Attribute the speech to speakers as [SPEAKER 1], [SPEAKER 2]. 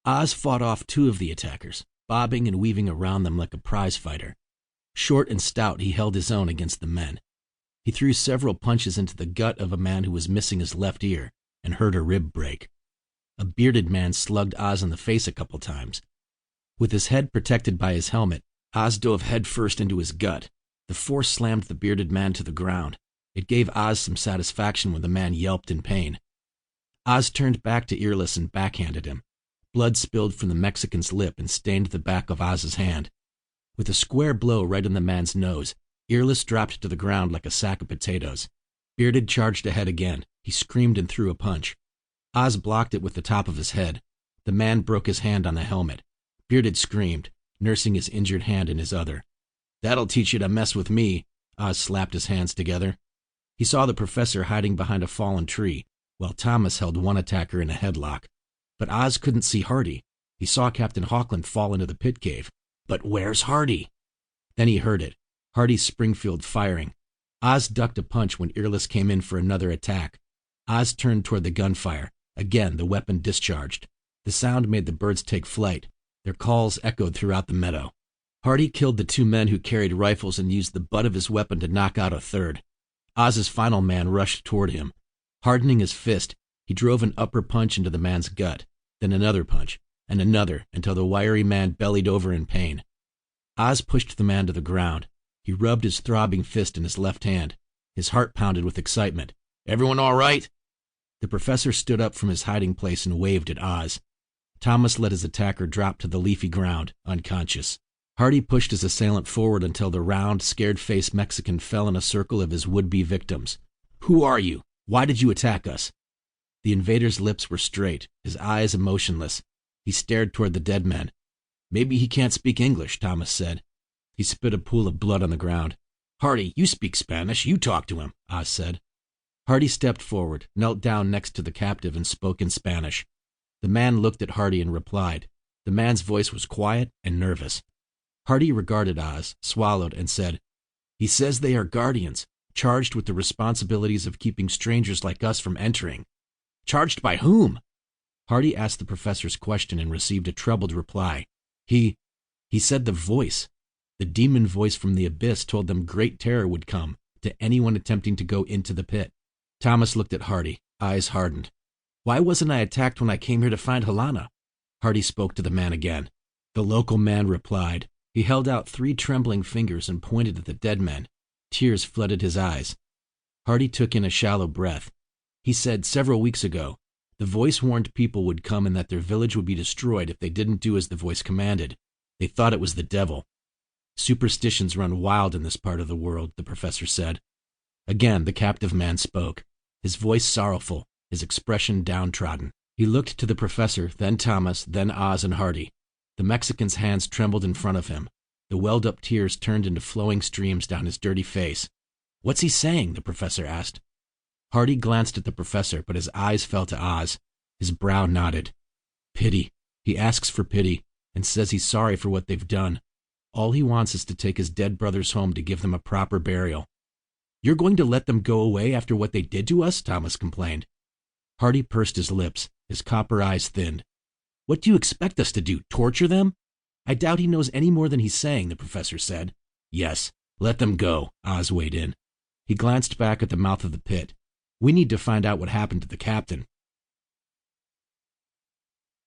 [SPEAKER 1] Oz fought off two of the attackers, bobbing and weaving around them like a prize fighter. Short and stout, he held his own against the men. He threw several punches into the gut of a man who was missing his left ear and heard a rib break. A bearded man slugged Oz in the face a couple times. With his head protected by his helmet, Oz dove headfirst into his gut. The force slammed the bearded man to the ground. It gave Oz some satisfaction when the man yelped in pain. Oz turned back to Earless and backhanded him. Blood spilled from the Mexican's lip and stained the back of Oz's hand. With a square blow right in the man's nose, Earless dropped to the ground like a sack of potatoes. Bearded charged ahead again. He screamed and threw a punch. Oz blocked it with the top of his head. The man broke his hand on the helmet. Bearded screamed, nursing his injured hand in his other. "That'll teach you to mess with me." Oz slapped his hands together. He saw the professor hiding behind a fallen tree, while Thomas held one attacker in a headlock. But Oz couldn't see Hardy. He saw Captain Hawklin fall into the pit cave. But where's Hardy? Then he heard it. Hardy's Springfield firing. Oz ducked a punch when Earless came in for another attack. Oz turned toward the gunfire. Again, the weapon discharged. The sound made the birds take flight. Their calls echoed throughout the meadow. Hardy killed the two men who carried rifles and used the butt of his weapon to knock out a third. Oz's final man rushed toward him. Hardening his fist, he drove an upper punch into the man's gut, then another punch, and another, until the wiry man bellied over in pain. Oz pushed the man to the ground. He rubbed his throbbing fist in his left hand. His heart pounded with excitement. "Everyone all right?" The professor stood up from his hiding place and waved at Oz. Thomas let his attacker drop to the leafy ground, unconscious. Hardy pushed his assailant forward until the round, scared-faced Mexican fell in a circle of his would-be victims. "Who are you? Why did you attack us?" The invader's lips were straight, his eyes emotionless. He stared toward the dead men. "Maybe he can't speak English," Thomas said. He spit a pool of blood on the ground. "Hardy, you speak Spanish. You talk to him," Oz said. Hardy stepped forward, knelt down next to the captive, and spoke in Spanish. The man looked at Hardy and replied. The man's voice was quiet and nervous. Hardy regarded Oz, swallowed, and said, "He says they are guardians, charged with the responsibilities of keeping strangers like us from entering." "Charged by whom?" Hardy asked the professor's question and received a troubled reply. He said the voice. The demon voice from the abyss told them great terror would come to anyone attempting to go into the pit. Thomas looked at Hardy, eyes hardened. "Why wasn't I attacked when I came here to find Hilana?" Hardy spoke to the man again. The local man replied. He held out 3 trembling fingers and pointed at the dead men. Tears flooded his eyes. Hardy took in a shallow breath. He said several weeks ago, the voice warned people would come and that their village would be destroyed if they didn't do as the voice commanded. They thought it was the devil. "Superstitions run wild in this part of the world," the professor said. Again, the captive man spoke, his voice sorrowful, his expression downtrodden. He looked to the professor, then Thomas, then Oz and Hardy. The Mexican's hands trembled in front of him. The welled-up tears turned into flowing streams down his dirty face. "What's he saying?" the professor asked. Hardy glanced at the professor, but his eyes fell to Oz. His brow knotted. "Pity. He asks for pity, and says he's sorry for what they've done. All he wants is to take his dead brothers home to give them a proper burial." "You're going to let them go away after what they did to us?" Thomas complained. Hardy pursed his lips, his copper eyes thinned. "What do you expect us to do, torture them?" "I doubt he knows any more than he's saying," the professor said. "Yes, let them go," Oz weighed in. He glanced back at the mouth of the pit. "We need to find out what happened to the captain."